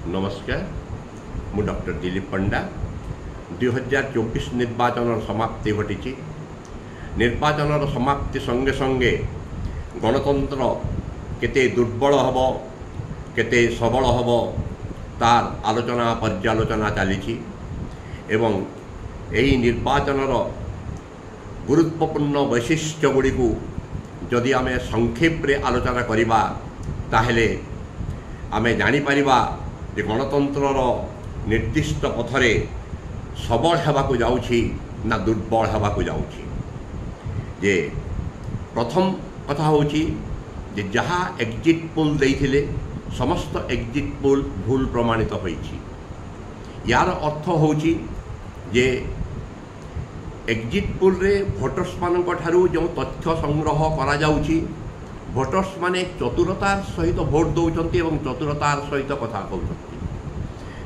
नमस्कार मु डॉक्टर दिलीप पंडा 2024 निर्वाचन समाप्ति घटी। निर्वाचन समाप्ति संगे संगे गणतंत्र केते दुर्बल हब केते सबल हब तार आलोचना पर्यालोचना चली एवं यही निर्वाचन गुरुत्वपूर्ण वैशिष्ट्य गुड़ी को जदि आम संक्षेप रे आलोचना करिबा ताहेले आमे जानी परिबा जे गणतंत्र निर्दिष्ट पथरे सबल हेबाकु जाउछि ना दुर्बल हेबाकु जाउछि। जे प्रथम कथा होछि जे जहाँ एग्जिट पोल देइथिले समस्त एग्जिट पोल भूल प्रमाणित होइछि। यार अर्थ होछि जे एग्जिट पोल रे भोटर्स मानक ठारू जो तथ्य संग्रह करा जाउछि भोटर्स माने चतुरतार सहित भोट दौरान एवं चतुरतार सहित कथा कहते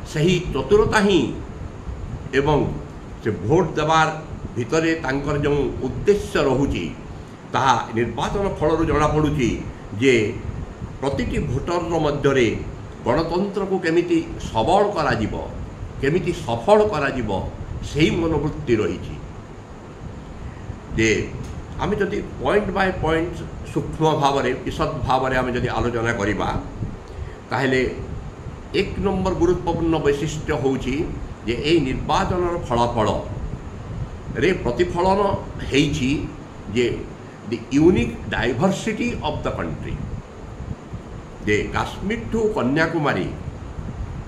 सही चतुरता ही एवं से भोट देवार भितरे तांकर जो उद्देश्य रहुची ताहा निर्वाचन फलरू जना पड़ुची जे प्रतिटी भोटर मध्यरे गणतंत्र को केमिति सबल करा जिवो केमिति सफल करा जिवो सही मनोवृत्ति रही। जे आमे जदि पॉइंट बाय पॉइंट सूक्ष्म भाव में विशद भाव में आम जदि आलोचना करिबा ताहेले एक नंबर गुरुत्वपूर्ण वैशिष्ट्य होउछि जे एई निर्वाचन फलाफल रे प्रतिफलन हेइछि जे the unique diversity of the country. जे काश्मीर ठू कन्याकुमारी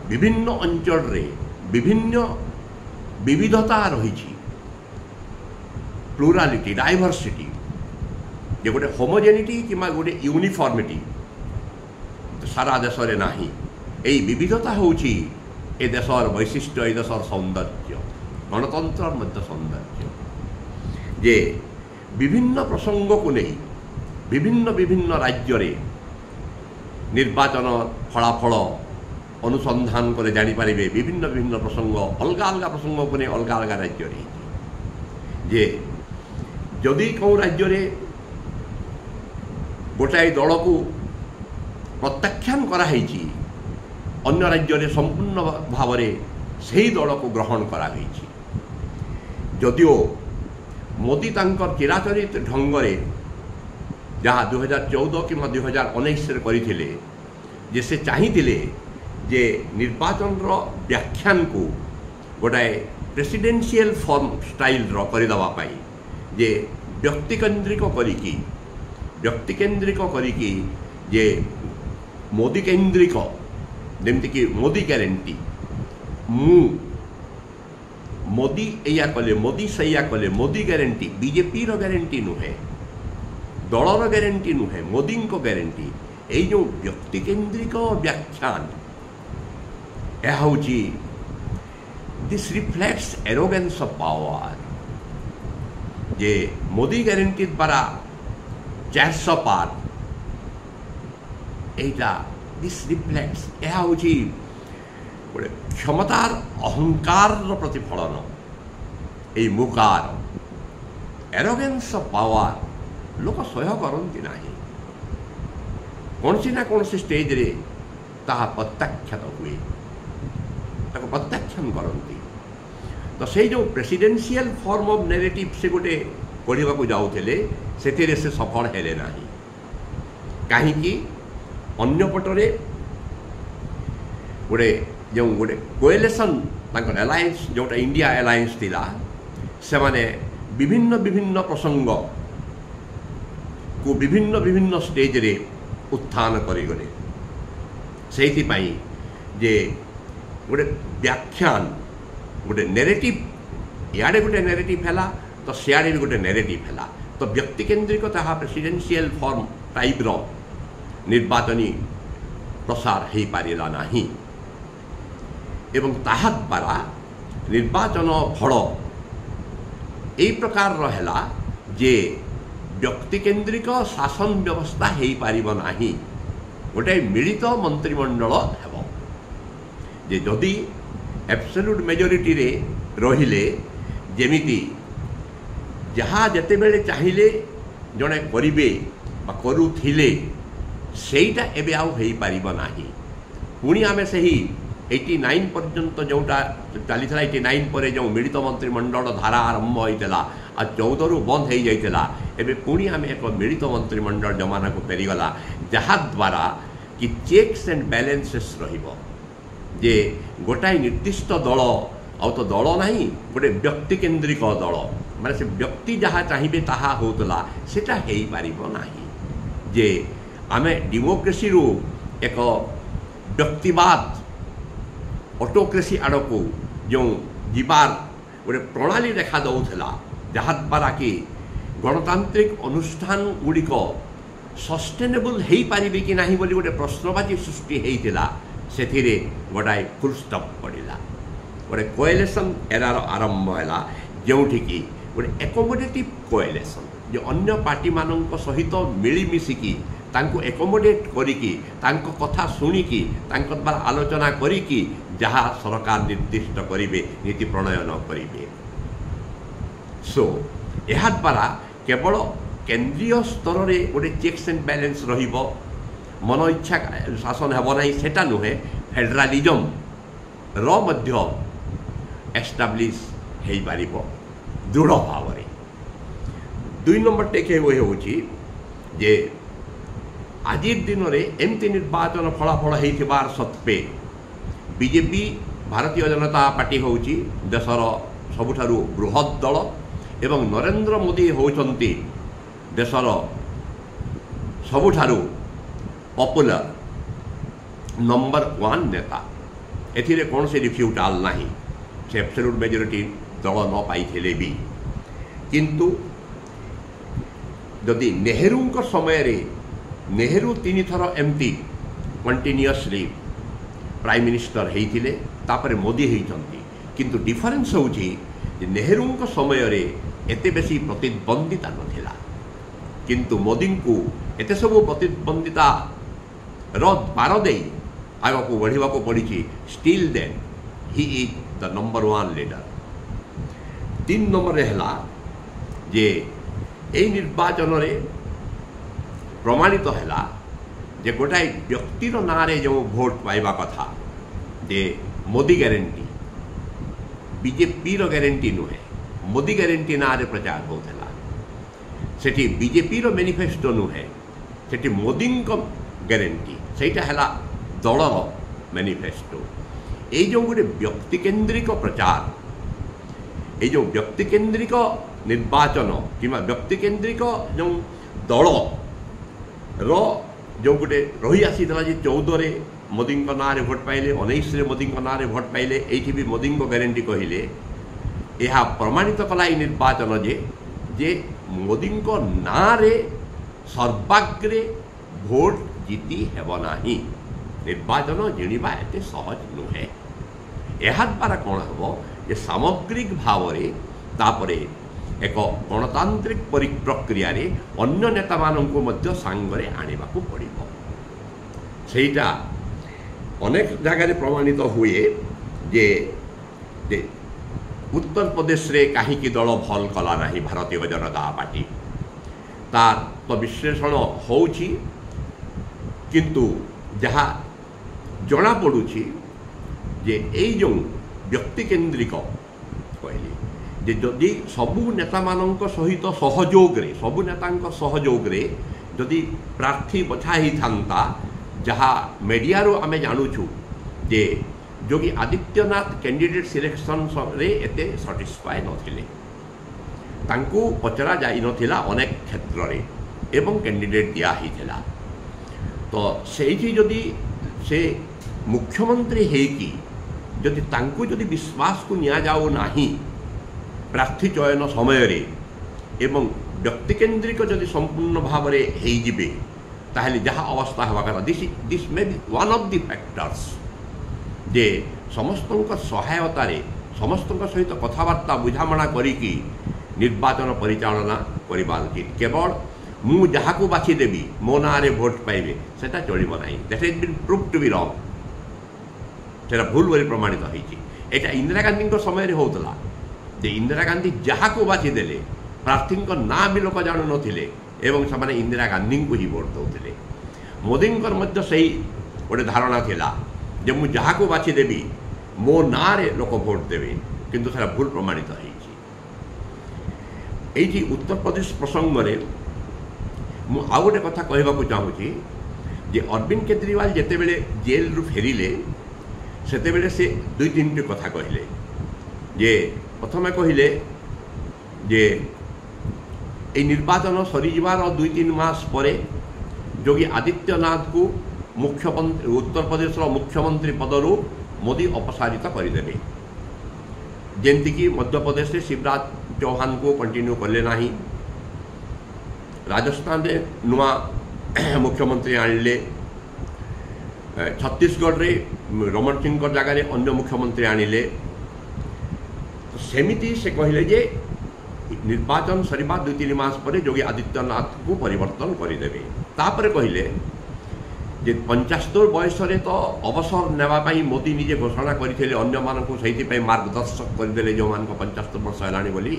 विभिन्न अंचल रे विभिन्न विविधता रही प्लुरालिटी डाइवर्सिटी जे गोटे होमोजेनिटी कि गोटे यूनिफॉर्मिटी सारा देश रे नाही। एई विविधता होउछि ए देशर वैशिष्ट्य ए देशर सौंदर्य गणतंत्र मध्य सौंदर्य। जे विभिन्न प्रसंग को नहीं विभिन्न विभिन्न राज्य रे निर्वाचन फलाफल अनुसंधान करे जानी पारिबे विभिन्न विभिन्न प्रसंग अलग अलग प्रसंग को नहीं अलग अलग राज्य रे। जे जदि कौ राज्य रे गोटाए दल को प्रत्याख्यान कराई अन्य राज्य रे संपूर्ण भाव में सही दल को ग्रहण कराई। जदिओ मोदी तांकर चिराचरित ढंगरे जहाँ 2014 कि 2019 करथिले जे से चाहिथिले जे निर्वाचन व्याख्यान को गोटाए प्रेसिडेंशियल फॉर्म स्टाइल करदेवा जे व्यक्तिकेन्द्रिक करिकी जे मोदी केन्द्रिक जमती कि मोदी ग्यारंटी मोदी या कले मोदी सैया कले मोदी ग्यारंटी बीजेपी रो ग्यारंटी नुहे दलर ग्यारंटी नुहे मोदी को ग्यारंटी यही जो व्यक्तिकेन्द्रिक व्याख्यान यह होची this reflects arrogance of power. J Modi guarantee द्वारा 400 पार एटा दिस रिफ्लेक्ट्स यह होची गोटे क्षमतार अहंकार प्रतिफलन ए मुकार एरोगेंस ऑफ पावर लोक सह्य करती ना कौन ना कौन स्टेज रे ताहा प्रत्याख्यात हुए ताको प्रत्याख्यान करती। तो से जो प्रेसिडेंशियल फॉर्म ऑफ नैरेटिव से गोटे पढ़ा को जाऊले से सफल हेले ना कहीं अन्य पटरे गोटे जो गोटे कोएलिशन एलायंस जोटा इंडिया एलायंस थिला से माने विभिन्न विभिन्न प्रसंग को विभिन्न विभिन्न स्टेज रे उत्थान करिगले से जे गोटे व्याख्यान गोटे नेरेटिव याडे गोटे नेरेटिव हैला तो सियाडे भी गोटे नेरेटिव हैला तो व्यक्तिकेन्द्रिक ताहा प्रेसिडेंशियल फॉर्म टाइप रो निर्वाचनी प्रसार हो पारिला नाही एवं ताहा द्वारा निर्वाचन फल एई प्रकार रहेला जे व्यक्तिकेन्द्रिक शासन व्यवस्था हो पारिबो नाही गोटे मिलित मंत्रिमंडल हेबो। जे जदि एब्सोल्यूट मेजोरिटी रे रहिले जेमिति जहाँ जेते बेले चाहिए जड़े करेंगे करुले सेटा एबे आउ हेई पारिबो नाही। पुणी आमे सही 89 पर्यंत जोटा चली 89 पर जो मिलित मंत्रिमंडल धारा आरंभ होता आ 14 रु बंद हो जाता एवं पुणी आम एक मिलित मंत्रिमंडल जमाना को फेरीगला जहाद्वारा कि चेक्स एंड बैलेंसेस जे गोटाए निर्दिष्ट दल आउ तो दल ना गोटे व्यक्ति केन्द्रिक दल माने से व्यक्ति जहाँ चाहिए ताहा होतला सेटा हेई पारिबो नाही जे आमे डेमोक्रेसी रू एक व्यक्तिवाद ऑटोक्रेसी आड़ को जो जीवार गोटे प्रणाली देखा दौला जहाद्वारा कि गणतांत्रिक अनुष्ठान गुड़िक सस्टेनेबल हो पारि कि नहीं बोली गोटे प्रश्नबाची सृष्टि होता से गोटाए फुल स्टॉप पड़ा गोटे कोएलिशन एरार आरंभ है जोठिकी गोटे एकोमोडेटिव कोएलिशन जो अन्य पार्टी मानक सहित मिलमिशिकी तांको एकोमोडेट करिकी तांको कथा सुनिकी तांको द्वारा आलोचना करिकी जहाँ सरकार निर्दिष्ट करिवे नीति प्रणयन करिवे सो यह द्वारा केवल केंद्रीय स्तर रे गोटे चेक्स एंड बैलेंस रहिबो मन इच्छा शासन हेब नहीं सेटा नुहे फेडरालिज्म रो मध्य एस्टाब्लिश हो पारिबो दृढ़ भाव में 2 नंबर टेक अवे होची जे आज दिन में एमती निर्वाचन फलाफल होइथिबार सत्वे बीजेपी भारतीय जनता पार्टी होची देशर सबुठारु बृहत दल एवं नरेंद्र मोदी होचंती देशर सबुठारु पॉपुलर नंबर 1 नेता एथिरे कौन से रिफ्यूटाल नहीं से एब्सोल्यूट मेजॉरिटी दल न पाई भी किंतु जदि नेहरू समय रे नेहरू 3 थर एमती कंटिन्यूअसली प्राइम मिनिस्टर होते तापर मोदी होती किंतु डिफरेंस होची नेहरू समय रे एते बेसी प्रतिद्वंदिता नथिला किंतु मोदी को एते सब प्रतिद्वंदिता पार दे आगे को बढ़ा को पड़ी still then he is the number 1 leader 3 number है जे ए निर्वाचन रे प्रमाणित है जे गोटाए व्यक्तिर ना रे जो भोट पाइबा कथा जे मोदी ग्यारंटी बीजेपी रो ग्यारंटी नुहे मोदी ग्यारंटी ना रे प्रचार होता सेठी बीजेपी रो मैनिफेस्टो नुहे सेठी मोदी ग्यारंटी सेटा है दलर मैनिफेस्टो ये जो गोटे व्यक्तिकेन्द्रिक प्रचार ये जो व्यक्तिकेन्द्रिक निर्वाचन कि व्यक्तिकेन्द्रिक जो दल रो जो गोटे रही आसी जे 14 मोदी ना रे भोट पाइले 19 मोदी ना रे भोट पाइले ये भी मोदी ग्यारंटी कहले यह प्रमाणित कला निर्वाचन जे मोदी ना रे सर्वाग्रे भोट जीति हेब नाही निर्वाचन जिणवा एते सहज नुहे यह द्वारा कौन हम जे सामग्रिक भाव में तापरे एक गणतांत्रिक प्रक्रिया रे अन्य नेता माननकु मध्य सांगरे आनिबा को पड़िबो सेटा अनेक जगह प्रमाणित हुए जे उत्तर प्रदेश रे कहीं दल भल कला नहीं भारतीय जनता पार्टी तार तो विश्लेषण होउछि किंतु जहाँ जना पड़ुछि जे एई जो व्यक्तिकेन्द्रिक कहली जे जदि सबु नेता मानक सहित सहयोग रे सबु नेता सहयोग रे जदि प्रार्थी बछा ही थांता जहाँ मीडिया रो आमे जानुछु जे योगी आदित्यनाथ कैंडिडेट सिलेक्शन रे एते सैटिस्फाई नथिले तांकू पचरा जाई नथिला अनेक क्षेत्र रे एवं कैंडिडेट दिया ही थिला तो सेठी जदि से मुख्यमंत्री हेकी जदि तांकू जदि विश्वास को निया जाओ नाही प्रार्थी चयन समय रे एवं व्यक्तिकेन्द्रिक जदि संपूर्ण भाव में होइजिबे ताहले जहाँ अवस्था हवा कथा this may be one of the factors जे समस्त सहायता रे समस्त सहित कथबार्ता बुझामणा करिकी निर्वाचन परिचालना करबा उचित केवल मु जहाँ को बाछी देवी मो ना रे भोट पाइबे सेटा चलिबो नाही that has been prove to be wrong सेटा भूल बोली प्रमाणित होइछि एटा इंदिरा गांधी समय रे होतला जे इंदिरा गांधी जहाँ को बाछी देले प्रार्थी ना भी लोक जाणु नथिले एवं से इंदिरा गांधी को ही भोट दौले मोदी मध्य से गोटे धारणा थिला ଯେ ମୁଁ ଯାହାକୁ ବାଛିଦେବି ମୋ ନାଁରେ ଲୋକ ଭୋଟ ଦେବେ, କିନ୍ତୁ ସେଟା ଭୁଲ ପ୍ରମାଣିତ ହେଇଛି। ଏଇଠି ଉତ୍ତରପ୍ରଦେଶ ପ୍ରସଙ୍ଗରେ ମୁଁ ଆଉ ଗୋଟେ କଥା କହିବାକୁ ଚାହୁଁଛି ଯେ ଅରବିନ୍ଦ କେଜରିୱାଲ ଯେତେବେଳେ ଜେଲରୁ ଫେରିଲେ ସେତେବେଳେ ସେ ଦୁଇ ତିନିଟି କଥା କହିଲେ। ଯେ ପ୍ରଥମେ କହିଲେ ଯେ এই ନିର୍ବାଚନ ସରିଯିବାର 2-3 ମାସ ପରେ ଯୋଗୀ ଆଦିତ୍ୟନାଥଙ୍କୁ ଉତ୍ତରପ୍ରଦେଶର ମୁଖ୍ୟମନ୍ତ୍ରୀ ପଦରୁ ମୋଦି ଅପସାରିତ କରିଦେବେ। ଯେମିତିକି ମଧ୍ୟପ୍ରଦେଶରେ ଶିବରାଜ ଚୌହାନକୁ କଣ୍ଟିନ୍ୟୁ କଲେ ନାହିଁ, ରାଜସ୍ଥାନରେ ନୂଆ ମୁଖ୍ୟମନ୍ତ୍ରୀ ଆଣିଲେ, ଛତିଶଗଡ଼ରେ ରମଣ ସିଂଙ୍କ ଜାଗାରେ ଅନ୍ୟ ମୁଖ୍ୟମନ୍ତ୍ରୀ ଆଣିଲେ। ସେମିତି ସେ କହିଲେ ଯେ ନିର୍ବାଚନ ସରିବା 2-3 ମାସ ପରେ ଯୋଗୀ ଆଦିତ୍ୟନାଥଙ୍କୁ ପରିବର୍ତ୍ତନ କରିଦେବେ। ତାପରେ କହିଲେ ଯେ 75 ବୟସରେ ତ ଅବସର ନେବା ପାଇଁ ମୋଦି ନିଜେ ଘୋଷଣା କରିଥିଲେ, ଅନ୍ୟମାନଙ୍କୁ ସେଇଥିପାଇଁ ମାର୍ଗଦର୍ଶକ କରିଦେଲେ ଯେଉଁମାନଙ୍କ 75 ବର୍ଷ ହେଲାଣି ବୋଲି।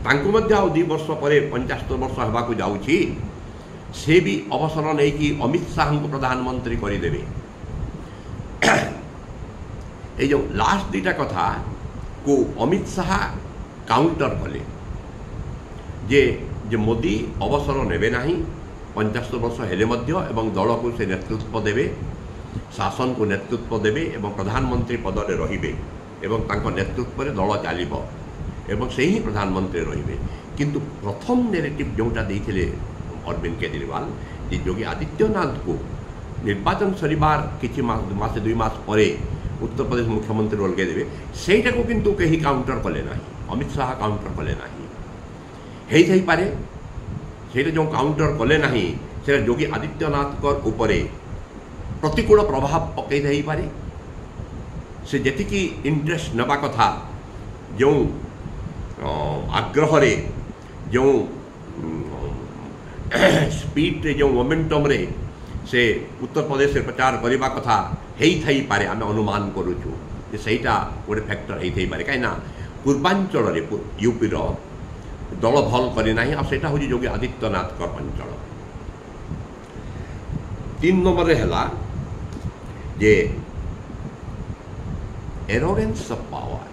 ତାଙ୍କୁ ମଧ୍ୟ ଆଉ 2 ବର୍ଷ ପରେ 75 ବର୍ଷ ହେବାକୁ ଯାଉଛି, ସେ ବି ଅବସର ନେଇକି ଅମିତ ଶାହାଙ୍କୁ ପ୍ରଧାନମନ୍ତ୍ରୀ କରିଦେବେ। ଏଇ ଯେଉଁ ଲାଷ୍ଟ ଦୁଇଟା କଥାକୁ ଅମିତ ଶାହା କାଉଣ୍ଟର କଲେ ଯେ ମୋଦି ଅବସର ନେବେ ନାହିଁ 75 ବର୍ଷ ହେଲେ ମଧ୍ୟ, ଏବଂ ଦଳକୁ ସେ ନେତୃତ୍ୱ ଦେବେ, ଶାସନକୁ ନେତୃତ୍ୱ ଦେବେ ଏବଂ ପ୍ରଧାନମନ୍ତ୍ରୀ ପଦରେ ରହିବେ, ଏବଂ ତାଙ୍କ ନେତୃତ୍ୱରେ ଦଳ ଚାଲିବ ଏବଂ ସେ ହିଁ ପ୍ରଧାନମନ୍ତ୍ରୀ ରହିବେ। କିନ୍ତୁ ପ୍ରଥମ ନେରେଟିଭ୍ ଯେଉଁଟା ଦେଇଥିଲେ ଅରବିନ୍ଦ କେଜରିୱାଲ ଯେ ଯୋଗୀ ଆଦିତ୍ୟନାଥଙ୍କୁ ନିର୍ବାଚନ ସରିବାର କିଛି ମାସେ 2 ମାସ ପରେ ଉତ୍ତରପ୍ରଦେଶ ମୁଖ୍ୟମନ୍ତ୍ରୀ ଅଲଗାଇ ଦେବେ, ସେଇଟାକୁ କିନ୍ତୁ କେହି କାଉଣ୍ଟର କଲେ ନାହିଁ, ଅମିତ ଶାହା କାଉଣ୍ଟର କଲେ ନାହିଁ। ହେଇଥାଇପାରେ ସେଇଟା ଯେଉଁ କାଉଣ୍ଟର କଲେ ନାହିଁ ସେଇଟା ଯୋଗୀ ଆଦିତ୍ୟନାଥଙ୍କ ଉପରେ ପ୍ରତିକୂଳ ପ୍ରଭାବ ପକାଇ ଦେଇପାରେ। ସେ ଯେତିକି ଇଣ୍ଟରେଷ୍ଟ ନେବା କଥା, ଯେଉଁ ଆଗ୍ରହରେ, ଯେଉଁ ସ୍ପିଡରେ, ଯେଉଁ ମୋମେଣ୍ଟମରେ ସେ ଉତ୍ତରପ୍ରଦେଶରେ ପ୍ରଚାର କରିବା କଥା ହେଇଥାଇପାରେ, ଆମେ ଅନୁମାନ କରୁଛୁ ଯେ ସେଇଟା ଗୋଟେ ଫ୍ୟାକ୍ଟର ହେଇଥାଇପାରେ। କାହିଁକିନା ପୂର୍ବାଞ୍ଚଳରେ ୟୁପିର ଦଳ ଭଲ କରି ନାହିଁ, ଆଉ ସେଇଟା ହେଉଛି ଯୋଗୀ ଆଦିତ୍ୟନାଥଙ୍କର ଅଞ୍ଚଳ। 3 ନମ୍ବରରେ ହେଲା ଯେ ଏରୋଗେନ୍ସ ଅଫ୍ ପାୱାର,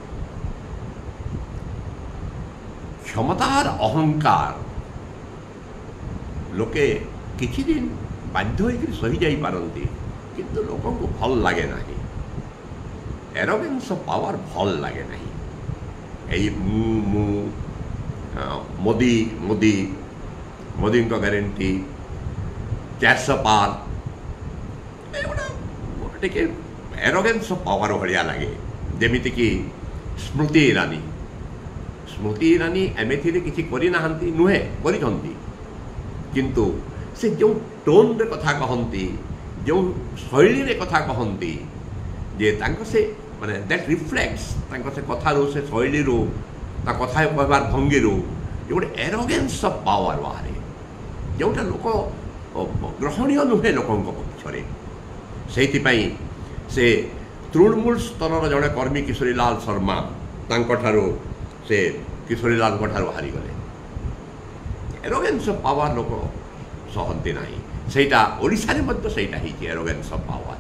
କ୍ଷମତାର ଅହଙ୍କାର। ଲୋକେ କିଛି ଦିନ ବାଧ୍ୟ ହୋଇକରି ସହିଯାଇପାରନ୍ତି, କିନ୍ତୁ ଲୋକଙ୍କୁ ଭଲ ଲାଗେ ନାହିଁ। ଏରୋଗେନ୍ସ ଅଫ୍ ପାୱାର ଭଲ ଲାଗେ ନାହିଁ। ଏଇ ମୁଁ ମୋଦିଙ୍କ ଗ୍ୟାରେଣ୍ଟି, 400 ପାର, ଏଗୁଡ଼ା ଟିକେ ଏରୋଗେନ୍ସ ଅଫ୍ ପାୱାର ଭଳିଆ ଲାଗେ। ଯେମିତିକି ସ୍ମୃତି ଇରାନୀ ଏମିତିରେ କିଛି କରିନାହାନ୍ତି ନୁହେଁ, କରିଛନ୍ତି, କିନ୍ତୁ ସେ ଯେଉଁ ଟୋନ୍ରେ କଥା କହନ୍ତି, ଯେଉଁ ଶୈଳୀରେ କଥା କହନ୍ତି, ଯେ ତାଙ୍କ ସେ ମାନେ ଦ୍ୟାଟ୍ ରିଫ୍ଲେକ୍ଟସ୍ ତାଙ୍କ ସେ କଥାରୁ, ସେ ଶୈଳୀରୁ, ତା କଥା କହିବାର ଭଙ୍ଗୀରୁ ଗୋଟେ ଏରୋଗେନ୍ସ ଅଫ୍ ପାୱାର ବାହାରେ, ଯେଉଁଟା ଲୋକ ଗ୍ରହଣୀୟ ନୁହେଁ ଲୋକଙ୍କ ପକ୍ଷରେ। ସେଇଥିପାଇଁ ସେ ତୃଣମୂଳ ସ୍ତରର ଜଣେ କର୍ମୀ କିଶୋରୀଲାଲ ଶର୍ମା ସେ କିଶୋରୀଲାଲଙ୍କ ଠାରୁ ହାରିଗଲେ। ଏରୋଗେନ୍ସ ଅଫ୍ ପାୱାର ଲୋକ ସହନ୍ତି ନାହିଁ। ସେଇଟା ଓଡ଼ିଶାରେ ମଧ୍ୟ ସେଇଟା ହେଇଛି, ଏରୋଗେନ୍ସ ଅଫ୍ ପାୱାର,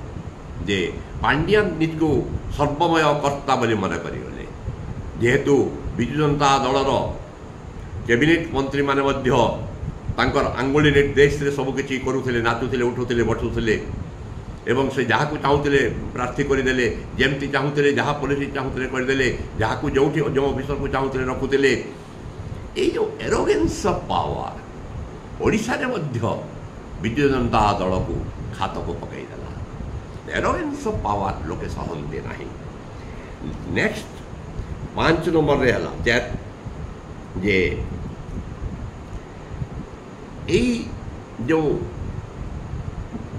ଯେ ପାଣ୍ଡିଆନ ନିଜକୁ ସର୍ବମୟ କର୍ତ୍ତା ବୋଲି ମନେ କରିଗଲେ। ଯେହେତୁ ବିଜୁ ଜନତା ଦଳର କ୍ୟାବିନେଟ୍ ମନ୍ତ୍ରୀମାନେ ମଧ୍ୟ ତାଙ୍କର ଆଙ୍ଗୁଳି ନିର୍ଦ୍ଦେଶରେ ସବୁକିଛି କରୁଥିଲେ, ନାଚୁଥିଲେ, ଉଠୁଥିଲେ, ବସୁଥିଲେ, ଏବଂ ସେ ଯାହାକୁ ଚାହୁଁଥିଲେ ପ୍ରାର୍ଥୀ କରିଦେଲେ, ଯେମିତି ଚାହୁଁଥିଲେ, ଯାହା ପଲିସି ଚାହୁଁଥିଲେ କରିଦେଲେ, ଯାହାକୁ ଯେଉଁ ଅଫିସରକୁ ଚାହୁଁଥିଲେ ରଖୁଥିଲେ। ଏଇ ଯେଉଁ ଏରୋଗେନ୍ସ ଅଫ୍ ପାୱାର ଓଡ଼ିଶାରେ ମଧ୍ୟ ବିଜୁ ଜନତା ଦଳକୁ ଖାତକୁ ପକାଇଦେଲା। ଏରୋଗେନ୍ସ ଅଫ୍ ପାୱାର ଲୋକେ ସହନ୍ତି ନାହିଁ। ନେକ୍ସଟ 5 ନମ୍ବରରେ ହେଲା ଯେ ଏଇ ଯେଉଁ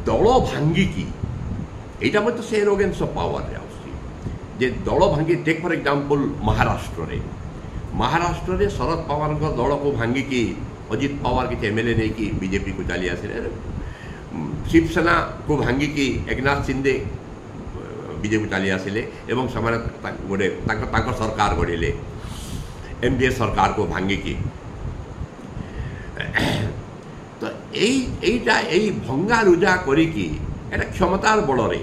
ଦଳ ଭାଙ୍ଗିକି, এইটা ମଧ୍ୟ ସେ ଏରୋଗେନ୍ସ ଅଫ୍ ପାୱାରରେ ଆସୁଛି। ଯେ ଦଳ ଭାଙ୍ଗି, ଟେକ୍ ଫର୍ ଏକ୍ଜାମ୍ପଲ୍ ମହାରାଷ୍ଟ୍ରରେ ଶରଦ ପାୱାରଙ୍କ ଦଳକୁ ଭାଙ୍ଗିକି ଅଜିତ ପାୱାର କିଛି MLA ନେଇକି ବିଜେପିକୁ ଚାଲି ଆସିଲେ। ଶିବସେନାକୁ ଭାଙ୍ଗିକି ଏକନାଥ ସିନ୍ଦେ ବିଜେପି ଚାଲି ଆସିଲେ ଏବଂ ସେମାନେ ଗୋଟେ ତାଙ୍କ ସରକାର ଗଢ଼ିଲେ, NDA ସରକାରକୁ ଭାଙ୍ଗିକି। ତ ଏଇ ଭଙ୍ଗା ରୁଜା କରିକି, ଏଇଟା କ୍ଷମତାର ବଳରେ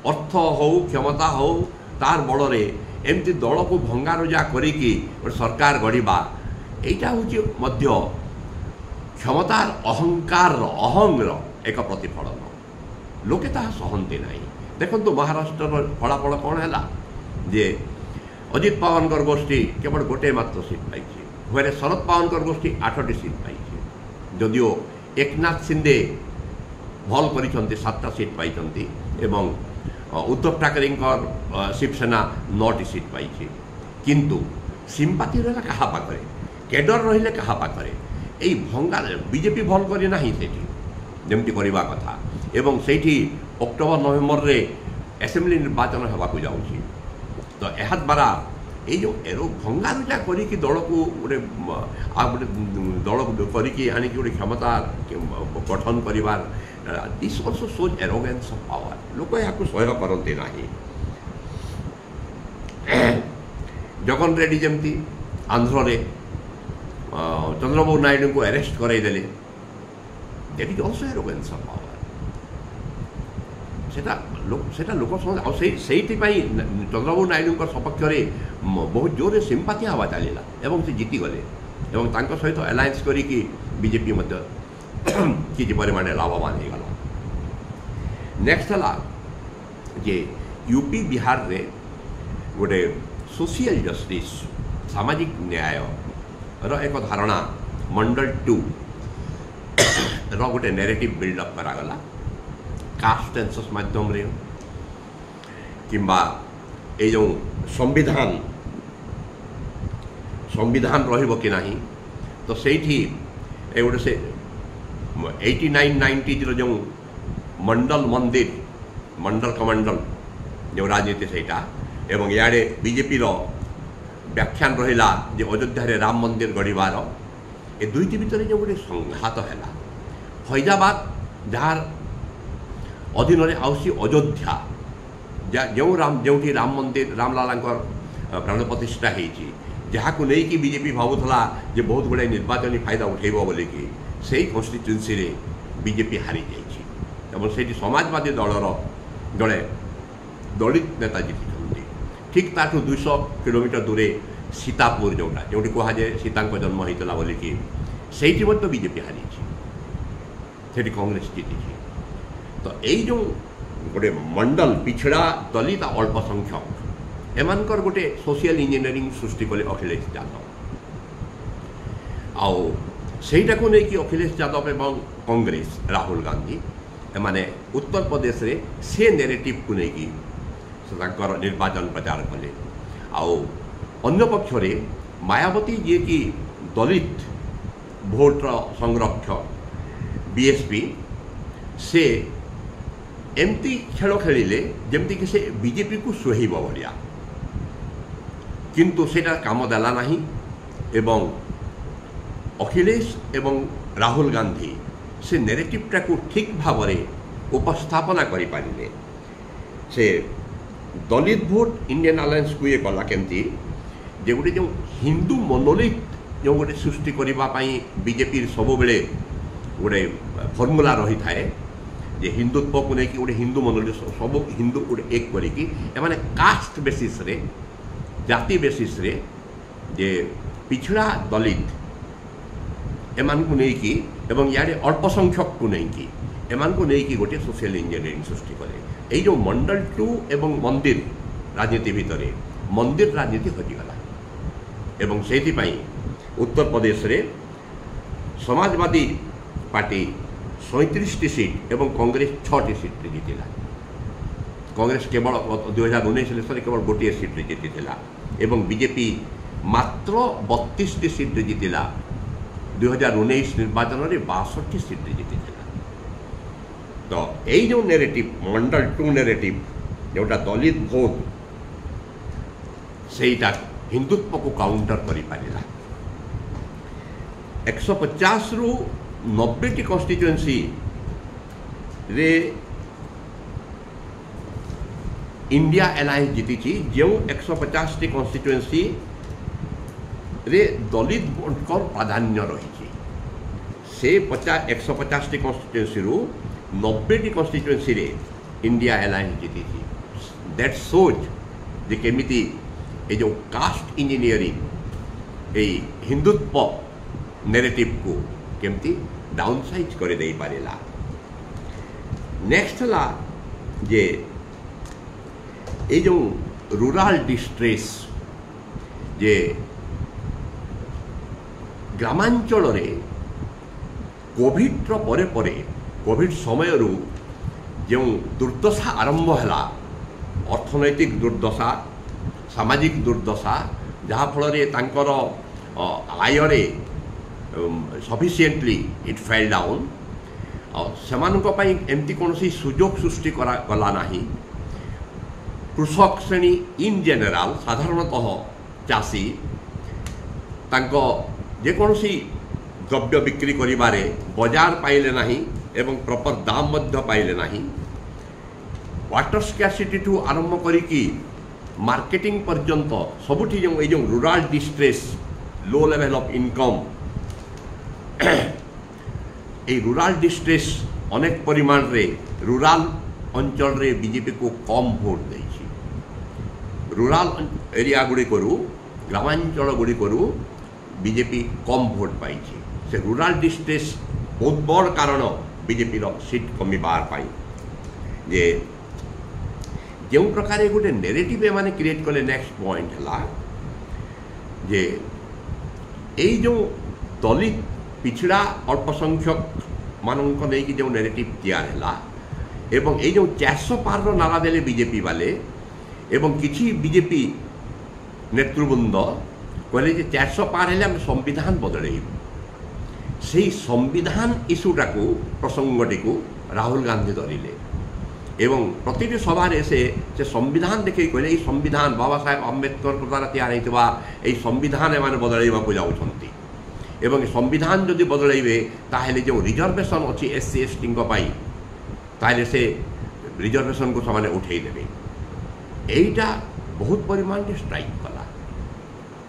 अर्थ हो क्षमता हो तार बल एमती दल को भंगारुजा करिकी सरकार गढ़ा यहाँ हूँ क्षमतार अहंकार अहंगर एक प्रतिफलन लोके ताहा सहंती नहीं। देखो महाराष्ट्र फलाफल कौन है जे अजित पवार गोष्ठी केवल गोटे मात्र सीट पाई हुए शरद पवार गोष्ठी 8टी सीट पाई जदिओ एकनाथ शिंदे भल कर 7टा सीट पाई एवं उद्धव ठाकरे शिवसेना 9टी सीट पाई किंतु सिंपाती रहा क्या पाखे केडर रहिले क्या पाखे यही भंगा बीजेपी भल करना जमती करवा कथा एवं से अक्टोबर नवेम्बर रे असेंबली निर्वाचन होगा जाऊँगी तो यह द्वारा ये जो एरो भंगारुजा करी दल को गोटे दल करी आनिक गोटे क्षमता गठन कर this also shows arrogance of power लोक यहाँ सह्य करते ना। जगन रेड्डी जमती आंध्र रे चंद्रबाबू नायडू को अरेस्ट कराइदेले that is also arrogance of power सेटा लोक समझ से चंद्रबाबू नायडू सपक्ष बहुत जोर सिंपाथी हवा चलला एवं से जीतीगले एवं सहित अलायंस करी बीजेपी किसी परिमाण लाभवान हो गला। नेक्स्ट है जे यूपी बिहार रे गोटे सोशल जस्टिस सामाजिक न्याय रो एक धारणा मंडल 2 रो गोटे नैरेटिव बिल्डअप करागला कास्ट सेंसस माध्यम रे किंबा ए जो संविधान रहिबो कि नहीं तो सेठी ए गोटे से 89-90 जो मंडल मंदिर मंडल कमंडल जो राजनीति सेटा एवं याडे बीजेपी रो व्याख्यान रहिला जे अयोध्या रे राम मंदिर गढ़िबार ए दुईटी भितर जो गोटे संघात है फैजाबाद जार अधीन आउसी अयोध्या जो राम मंदिर रामलाला प्राण प्रतिष्ठा होती जहाँ को लेकिन बीजेपी भावुला जे बहुत गुड़ाई निर्वाचन फायदा उठेब बोलिकी से कन्स्टिट्युएन्सी रे बीजेपी हारी जाइए से समाजवादी दलर जड़े दलित नेता जीति ठीक ताठू 200 किलोमीटर दूरे सीतापुर जोटा जो कहुए सीता जन्म होता बोलिकी से बीजेपी हारी से कांग्रेस जीति तो यही जो गोटे मंडल पिछड़ा दलित अल्पसंख्यक एमानकर गोटे सोशल इंजीनियरिंग सृष्टि कले अखिलेश यादव आउ सेटा को लेकिन अखिलेश यादव एवं कांग्रेस राहुल गांधी एमाने उत्तर प्रदेश रे से नैरेटिव को लेकिन निर्वाचन प्रचार कले आउ अन्य पक्ष रे मायावती जी की दलित भोट संरक्षक बीएसपी से एमती खेल खेलिले जमती कि से बीजेपी को सुहेब भाया किंतु सेटा काम देला नहीं एवं अखिलेश एवं राहुल गांधी से नैरेटिवटा को ठीक भाव में उपस्थापना करि पारिले से दलित भोट इंडियन अलायंस को ये गला केमती जे गोटे जो हिंदू मनोलिथ जो गोटे सृष्टि करने बीजेपी सब बेले गोटे फर्मूला रही थाए जे हिंदुत्व को लेकिन गोटे हिंदू मनोलिथ सब हिंदू गोटे एक करिकी एमाने कास्ट बेसिस रे जाति बेसिस रे जे पिछड़ा दलित एमान को लेकी एवं यारे अल्पसंख्यक को लेकी एमान को लेकी गोटे सोशल इंजीनियरिंग सृष्टि करे यही जो मंडल 2 एवं मंदिर राजनीति भितर मंदिर राजनीति हजिगला एवं से उत्तर प्रदेश रे समाजवादी पार्टी 37टी सीट एवं कांग्रेस 6टी सीट जीतिला कांग्रेस केवल 2019 इलेक्शन केवल गोटे सीट जीतिला एवं बीजेपी मात्र 32टी सीट जीतिला 2019 निर्वाचन में 62टी सीट जीतिला तो यही जो नैरेटिव मंडल 2 नैरेटिव जोटा दलित भोट सेटा हिंदुत्व को काउंटर करि पारिला 150 रु 90टी कन्स्टिट्युएंसी रे इंडिया अलायंस जीति जो 150टी कन्स्टिट्युएंसी रे दलित भोटर प्राधान्य रही से 150टी कन्स्टिट्युएंसी रु 90टी कन्स्टिट्युएंसी रे इंडिया अलायंस जीति दैट सोच जे केमिति ए जो कास्ट इंजीनियरिंग ए हिंदुत्व नेरेटिव को केमती डाउनसाइज कर दे पारेला। नेक्स्ट ला जे ए जो रूरल डिस्ट्रेस जे ग्रामांचल रे कोविड परे परे कोविड समय जो दुर्दशा आरंभ है अर्थनैतिक दुर्दशा सामाजिक दुर्दशा जहाँ फल तांकर आय रे सफिशिएंटली इट फेल डाउन सेमानंपाई एमती कौन सुजोग सृष्टि गला नहीं। कृषक श्रेणी इन जनरल साधारणतः चाषी तांको जेकोसी द्रव्य बिक्री करिबारे बाजार पाइले नहीं एवं प्रॉपर दाम मध्य पाइले नहीं। वाटर स्कैरसिटी ठू आरंभ करिकी मार्केटिंग पर्यंत सबुठी जो ये rural distress low level of income ये रूरल डिस्ट्रेस अनेक परिमाण रे रूरल अंचल रे बीजेपी को कम भोट देछि। रूरल एरिया गुड़ी करू ग्रामांचल गुड़ी करू बीजेपी कम भोट पाई से रूरल डिस्ट्रेस बहुत बड़ कारण बीजेपी सीट कमिबार पाई जे जो प्रकार गोटे नेरेटिव एमाने क्रिएट कले। नेक्स्ट पॉइंट है जे यही जो दलित पिछड़ा अल्प संख्यक मानक नहीं जो नेरेटिव तैयार है एवं ये जो 400 पार नारा देले बीजेपी वाले एवं किसी बीजेपी नेतृवृंद कहले जे 400 पार हेले आमे संविधान बदलैबु से संविधान इश्यूटा को प्रसंगटी को राहुल गांधी धरिले एवं प्रति सभारे से संविधान देखे कहले संविधान बाबा साहेब अम्बेडकर द्वारा तैयार होता संविधान एमाने बदलैबा को जाउछंती एवं संविधान जदि बदलैबे ताहेले जो रिजर्वेशन अच्छी SC ST ताहेले से रिजर्वेशन को समाने उठेई देबे। एटा बहुत परिमाण में स्ट्राइक कला।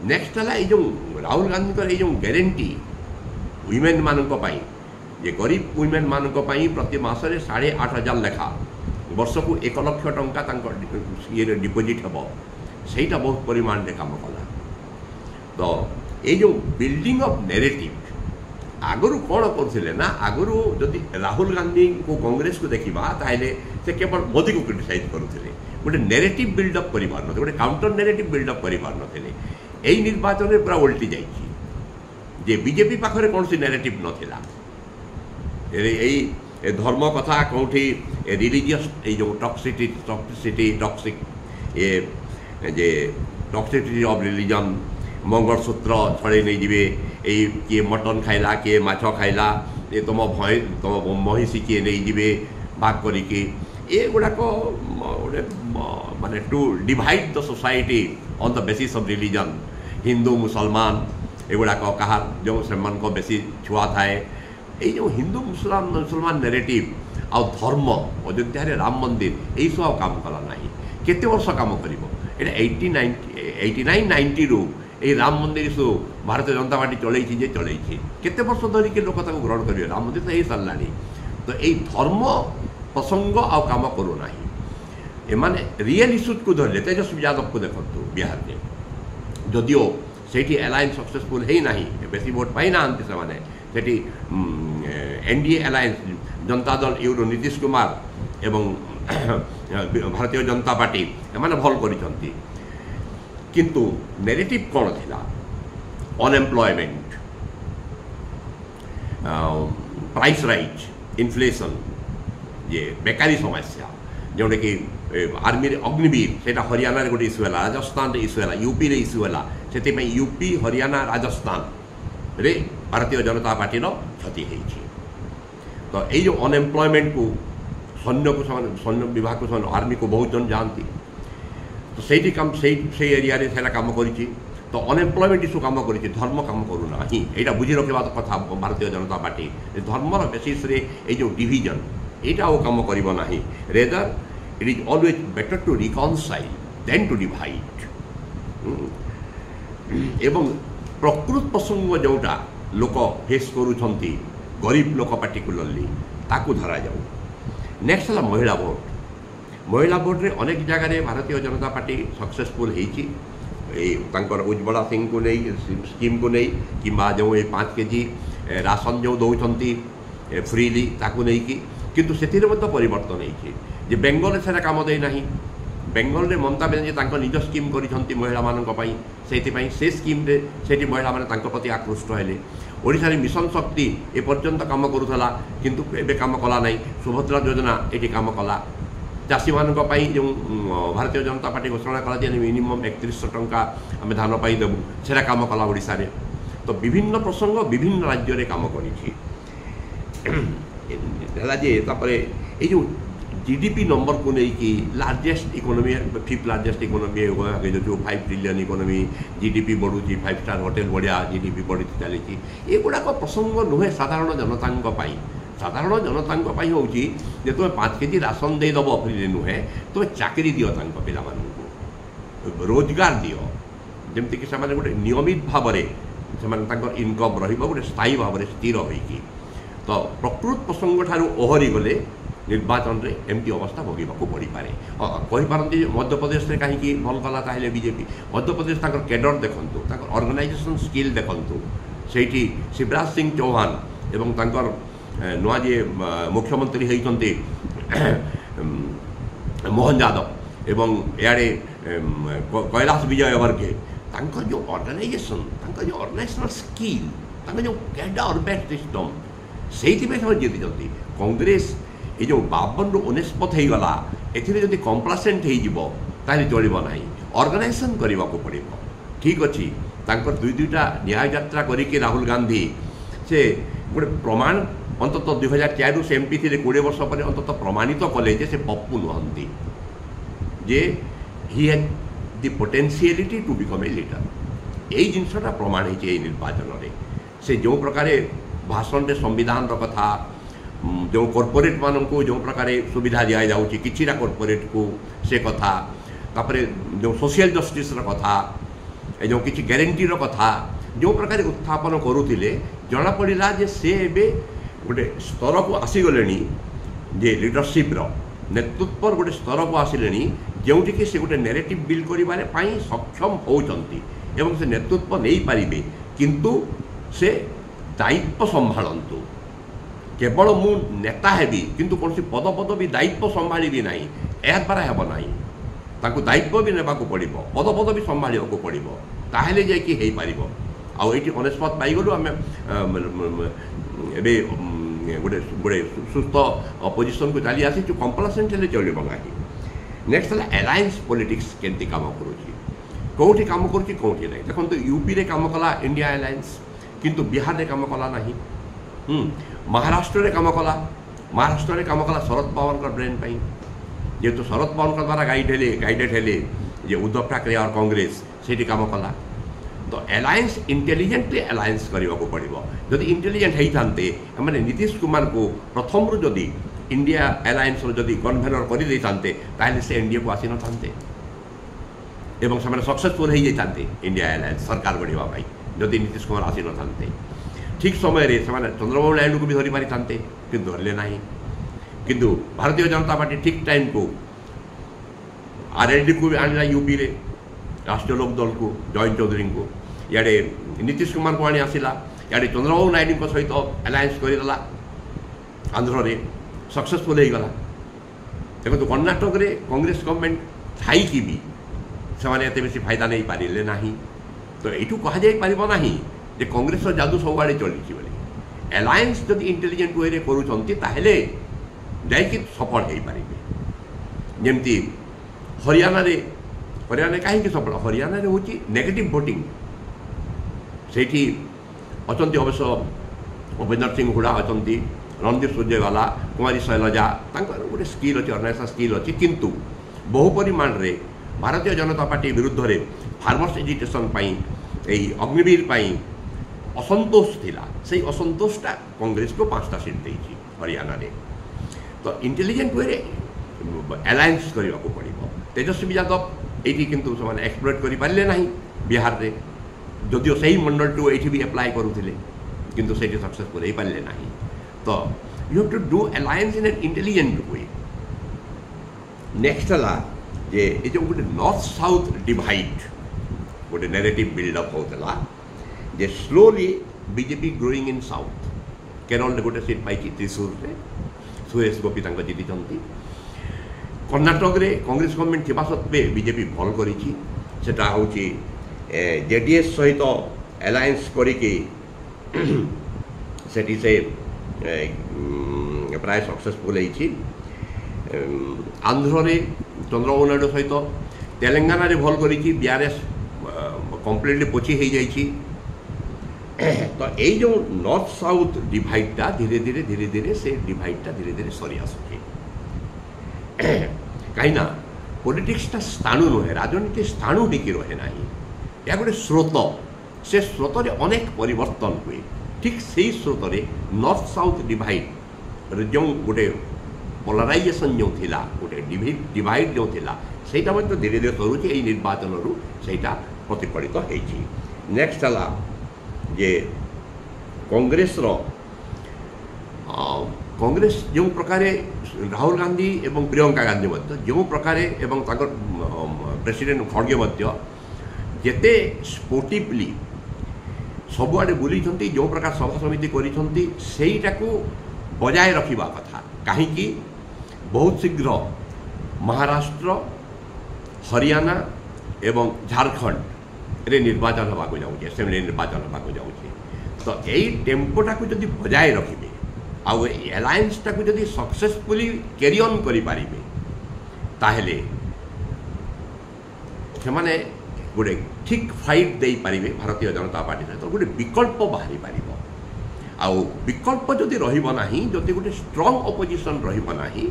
नेक्स्ट है जो राहुल गांधी जो गारंटी वुमेन मानक पाई जे गरीब वुमेन मानक पाई प्रति मासरे 8,500 लेखा वर्ष को 1 लाख टंका ये डिपोजिट हम सहीटा बहुत परिमाण में काम कला। तो ये जो बिल्डिंग ऑफ नेरेटिव आगुरी कौन करते ना आगुरी जदि राहुल गांधी को कांग्रेस को देखा ताहले से केवल मोदी को क्रिटिसाइज करुले गोटे नेरेटिव बिल्डअप कर गोटे काउंटर नेरेटिव बिल्डअप कर यही निर्वाचन में पूरा उल्टी जाइए बीजेपी पाखरे कौन सी नेरेटिव नाला यही धर्म कथा कौटी रिलीजियस जो टॉक्सिसिटी टॉक्सिक ये जे टॉक्सिसिटी ऑफ रिलीजन मंगलसूत्र छड़े नहीं जीवे किए मटन खाइला किए माछ खाइला ये तुम महिषी किए नहीं जीवे भाग करिकी ये गुड़ाक गोटे माने to divide the society on the basis of religion Hindu मुसलमान एगुड़ाक कहा जो से बेसी छुआ थाए ये जो हिंदू मुसलमान नेरेटिव आ धर्म अयोध्या राम मंदिर यही सब काम कला ना केते वर्ष काम कर 89-90 रू ये राम मंदिर सो भारतीय जनता पार्टी चलई केते वर्ष धरिकी लोक ग्रहण करेंगे राम मंदिर तो यही सारा। तो यही धर्म प्रसंग आ काम करूना एमाने रियल इश्यूज को धरले तेजस्वी यादव को देखो बिहार में जदिओ से अलायंस सक्सेसफुल है ना बेसी भोट पाई ना से NDA alliance Janata Dal euro Nitish Kumar एवं भारतीय जनता पार्टी एमाने भल करिसंती किंतु नेरेटिव कौन थिला अनएम्प्लॉयमेंट प्राइस राइज इन्फ्लेशन ये बेकारी समस्या जोटा कि आर्मी अग्निवीर से हरियाणा गोटे इश्यू है राजस्थान इश्यू है यूपी रे इश्यू है से यूपी हरियाणा राजस्थान रे भारतीय जनता पार्टी क्षति होती। तो ये जो अनएम्प्लॉयमेंट को सैन्य विभाग को आर्मी को बहुत जन जानती तो से कम से एरिया से कम कर तो अनएम्प्लॉयमेंट इश्यू कम कर धर्म कम करूना यहाँ बुझी रखा कथा भारतीय जनता पार्टी धर्मर बेसिस रे ये जो डिविजन यहाँ कम करना rather it is always better to reconcile than to divide एवं प्रकृत प्रसंग जोटा लोक फेस करुँच गरीब लोक पार्टिकुलरली ताकू धरा जाऊ। नेक्स्ट है महिला भोट महिला बोर्ड रे अनेक जगह भारतीय जनता पार्टी सक्सेसफुल होती उज्ज्वला सिंह को नहीं स्कीम को नहीं कि जो ये 5 केजी राशन जो दौरान फ्रीली ताकू नहीं किंतु से परिवर्तन होती बेंगल से काम देना बेंगल रे ममता बनर्जी निज स्कीम कर महिला मानी से स्कीम से महिला मैंने प्रति आकृष्ट हेले ओडिशा रे मिशन शक्ति ए पर्यंत काम करूला किंतु एबे काम कला नहीं सुभद्रा योजना ये काम कला चाषी मान जो भारतीय जनता पार्टी घोषणा कला मिनिमम 3100 टंका आम धान पाई देबू से काम कला ओडिशा रे तो विभिन्न प्रसंग विभिन्न राज्य रे काम करी ये जो जीडीपी नंबर को लेकिन largest economy 5th largest economy जो 5 ट्रिलियन इकोनॉमी जीडीपी बढ़ुची 5 स्टार होटेल बढ़िया जीडीपी बढ़ी चली एगुड़ाक प्रसंग नुहे साधारण जनता साधारण जनता हूँ तुम 5 केजी राशन देदेव फ्री नुहे तुम चाकरी दियो पिला रोजगार दियो जमती कि गोटे नियमित भाव में इनकम रोटे स्थायी भाव में स्थिर होगी तो प्रकृत प्रसंग ठारू ओहरी गले निर्वाचन रे एमती अवस्था भोगवाक पड़ पारे कहीपारती मध्यप्रदेश में कहीं भल कला बीजेपी मध्यप्रदेश कैडर देखु ऑर्गेनाइजेशन स्किल देखु से शिवराज सिंह चौहान एवं नुआ जी मुख्यमंत्री होती मोहन यादव एवं इे कैलाश विजय वर्गे जो ऑर्गेनाइजेशन स्किल जो कैडर बेस्ट सिस्टम से जीति कांग्रेस ये जो 52 ରୁ 49 होगला एथि कंप्लासेंट हो चलो ना ऑर्गेनाइजेशन करने को पड़ो ठीक अच्छे दुईटा न्याय यात्रा करके राहुल गांधी से गोटे प्रमाण अंतत 2004 से एमपी थे 20 वर्ष पर अंतत प्रमाणित कले से पप्पू नुहंती जे ही has the potentiality to become a leader यही जिनसा प्रमाण है निर्वाचन में से जो प्रकार भाषण में संविधान कथा जो कॉर्पोरेट मान को जो प्रकार सुविधा दि जाऊँगी किसीटा कॉर्पोरेट को से कथा तापरे जो सोशल जस्टिस कथा जो किसी ग्यारंटीर कथा जो प्रकार उत्थापन करुले जना पड़ा जे से गोटे स्तर को आसीगले जे लीडरशिप नेतृत्व गोटे स्तर को आसिले जोटि से गोटे नैरेटिव बिल्ड करें सक्षम होती से नेतृत्व नहीं पारे किंतु से दायित्व संभालतु केवल मु नेता हेबी किंतु कौन पद पद भी दायित्व संभाली ना यह द्वारा हेब ना दायित्व भी नेबाक पड़ो पद पद भी संभाल पड़ो ताहले जाकि हो पार आईटी अनेस्पत पाईगलु आम गोटे गोटे सुस्थ अपोजिशन को चली आसी कंप्लासेंट हेल्ले चलो ना नेक्स्ट है अलायंस पॉलिटिक्स केमती काम करोटी काम करुँची कौटी ना देखो यूपी रे काम कला इंडिया अलायंस किंतु बिहार रे काम कला ना महाराष्ट्र रे काम कला महाराष्ट्र रे काम कला शरद पवार ब्रेन पाई जेहेतु शरद पवार द्वारा गाइडेड हेले जे उद्धव ठाकरे और कांग्रेस से काम कला तो अलायंस इंटेलिजेंटली अलायंस करने को पड़ो जदि इंटेलिजेंट होते मैंने नीतीश कुमार को प्रथम रू जदि इंडिया अलायंस जदि कन्भेनर कर से एनडीए को आसी नते एवं से सक्सेसफुल हो जाते इंडिया अलायंस सरकार गढ़ाई जदि नीतीश कुमार आसी नते ठीक समय रे से चंद्रबाबू नायडू को भी धरी पारि था कि धरले ना किंतु भारतीय जनता पार्टी ठीक टाइम को आरएलडी को भी आना यूपी रे राष्ट्रीय लोक दल को जयंत चौधरी को इे नीतीश कुमार को आनी आसला इे चंद्रबाबू नायडू सहित अलायंस करदेला आंध्र रे सक्सेसफुल होगला देखो कर्णाटक रे कांग्रेस गवर्नमेंट थी भी से बेसी फायदा नहीं पारे ना तो यू कह ना जे कांग्रेस जादू सब आड़े चली अलायंस जब इंटेलिजेंट वे करुँचे जाकि सफल हो पारे जमती हरियाणा कहीं सफल हरियाणा हूँ नेगेटिव भोटिंग से अच्छा अवश्य भूपेंद्र सिंह हुडा अच्छा रणदीप सुरजेवाला कुमारी शैलजा गोटे स्किल अच्छी ऑर्गेनाइजेशन स्किल अच्छी किंतु बहु परिमाण रे भारतीय जनता पार्टी विरुद्ध रे फार्मर्स एजिटेशन अग्निवीर असंतोष थिला से असंतोषटा कांग्रेस को 5टा सीट देती हरियाणा रे तो इंटेलिजेंट वे अलायंस करने को पड़ो तेजस्वी यादव ये किंतु से एक्सप्लोट कर पारे ना बिहार रे जदिव से ही मंडल टू ये भी एप्लाय करुले किंतु से सक्सेसफुल हो पारे ना तो you have to do alliance in an intelligent way next है जे ये जो गोटे नॉर्थ साउथ डिवाइड गोटे नैरेटिव बिल्डअप होता जे slowly BJP growing in south Kerala में गोटे सीट पाई त्रिशूर में सुरेश गोपी जीति कर्णाटक रे कांग्रेस गवर्नमेंट थिबा सत्वे बीजेपी भल करिछि सेटा होछि जेडीएस सहित अलायंस करिके सेठी से प्राय सक्सेसफुल होइछि आंध्र रे चंद्रबाबू नायडू सहित तेलंगाना रे भल करिछि बीआरएस कंप्लीटली पोछि हो जाइछि तो यही जो नॉर्थ साउथ डिवाइडटा धीरे धीरे से डिवाइडटा धीरे धीरे सरी आसुछि कहीं पॉलिटिक्सटा स्थाणु नुहे राजनीति स्थाणु टिकी रहे ना या गोटे स्रोत से स्रोत रे अनेक परिवर्तन हुए ठीक से ही स्रोत रे नॉर्थ साउथ डिवाइड जो गोटे पोलराइजेशन जो थिला गोटे डिवाइड जो थिला सेटा मत धीरे धीरे सरुछि एई निर्वाचन रु सेटा प्रतिफलित होइछि नेक्स्ट हला जे कांग्रेस रो कांग्रेस जो प्रकार राहुल गांधी एवं प्रियंका गांधी मध्य जो प्रकार एवं प्रेसिडेंट खड़गे मध्य जेते स्पोर्टिवली सबुआड़े बुली जो प्रकार सभा समिति करिसंती सेईटाकू बजाय रखिबा कथा कहीं बहुत शीघ्र महाराष्ट्र हरियाणा एवं झारखंड रे निर्वाचन होगा जाऊँचे असेंबली निर्वाचन होगा जाऊँचे तो यही टेम्पोटा को जब बजाय रखिए आउ एलायंसटा को जब सक्सेसफुली कैरी ऑन करि पारिबे ताहेले से गोटे ठीक फाइट दे पारिबे भारतीय जनता पार्टी सहित गोटे विकल्प बाहरी पारिबो आउ विकल्प जदि रहिबो नाही जदि गोटे स्ट्रांग ऑपोजिशन रहिबो नाही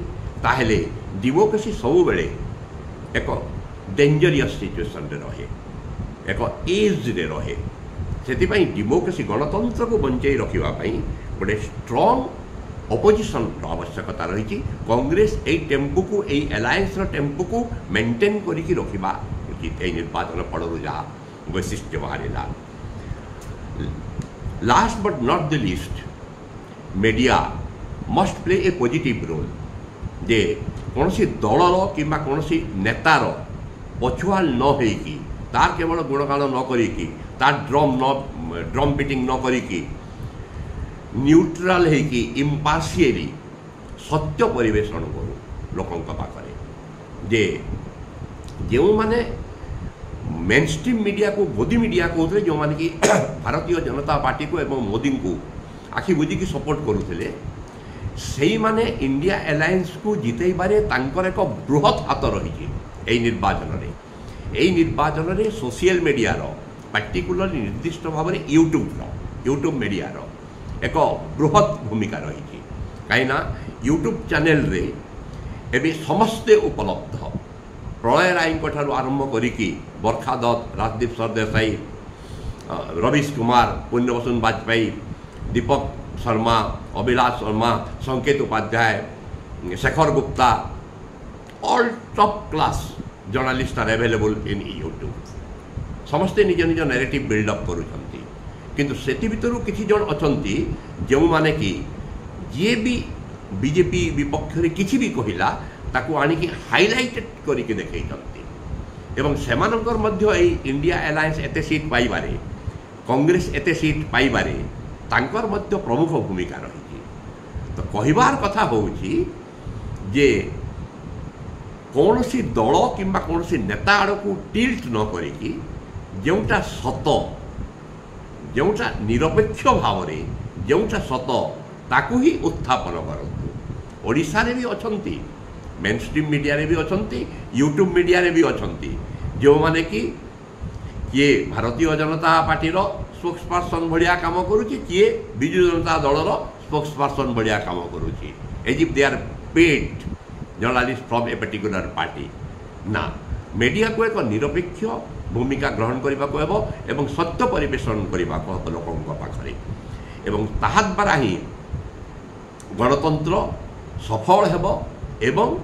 ताहेले डेमोक्रेसी सब बेले एक डेंजरियस सिचुएशन रे रहे एक एज रे रहे से डेमोक्रेसी गणतंत्र को बंचाई रखा गोटे स्ट्रांग ऑपोजिशन आवश्यकता रही कांग्रेस यही टेम्पो को यही एलायंस टेम्पो को मेंटेन करके रखा उचित यही निर्वाचन फल जहाँ वैशिष्ट्य बाहर last but not the least media must play a positive role जे कौन सी दलर कि कौन सी नेतार पछुआ न होइकी तार केवल गुणगान न करिकी तार ड्रम बीटिंग न करिकी न्यूट्राल होइकी इम्पार्शियली सत्य परिवेशन करू लोकों पाखरे जे जो माने मेनस्ट्रीम मीडिया को मोदी मीडिया कहते जो माने कि भारतीय जनता पार्टी को एवं मोदी को आखि बुझिकी सपोर्ट करुले से माने इंडिया एलायंस को जितेबारे तांकर एक बृहत हाथ रही निर्वाचन रे सोशल मीडिया पार्टिकुलर निर्दिष्ट भाव में यूट्यूब मीडिया एक बृहत भूमिका रही कहीं यूट्यूब चैनल रे एबे समस्ते उपलब्ध प्रलय राय आरंभ करिकी बरखा Dutt Rajdeep Sardesai Ravish Kumar पुण्यवसन Vajpayee Deepak Sharma Abhilash Sharma Sanket Upadhyay Shekhar Gupta all top class journalist are available in YouTube समस्ते निज निज नैरेटिव बिल्डअप करुछंती किंतु सेति भितरु किछि जण अछंती जो माने कि जे भी बीजेपी विपक्ष रे किछि भी कहिला ताकू आनिकी हाइलाइटेड करिके देखैछंती एवं सेमानकर मध्य एई इंडिया एलायंस एते सीट पाइबारे कांग्रेस एते सीट पाइबारे तांकर मध्य प्रमुख भूमिका रही तो कहिबार कथा होउछि जे कौन सी दल कि कौन सी नेता आड़ को टिल्ट न करिकी जोटा सत जोटा निरपेक्ष भाव में जोटा सत ताकू ही उत्थापन करतु ओडिशा रे भी अछंती मेनस्ट्रीम मीडिया रे भी अछंती यूट्यूब मीडिया रे भी अछंती जो माने कि किए भारतीय जनता पार्टी रो स्पोक्स पर्सन भलिया काम करुची किए बिजु जनता दल रो स्पोक्स पर्सन भलिया काम करुची as if they are paid journalist from a particular party ना मीडिया को एक निरपेक्ष भूमिका ग्रहण करने को एवं सत्य परिवेशन करने को लोकों पाखरे एवं ताहा द्वारा ही गणतंत्र सफल हेब एवं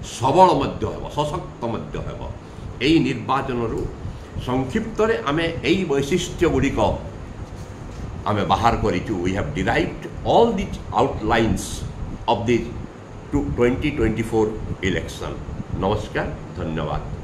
सबल मध्य हेब सशक्त मध्य हेब एई निर्वाचन रु संक्षिप्त रे आमे एई वैशिष्ट्य गुड़िक आमे बाहर करिचु we have derived all this outlines of this 2024 election নমস্কার, ধন্যবাদ।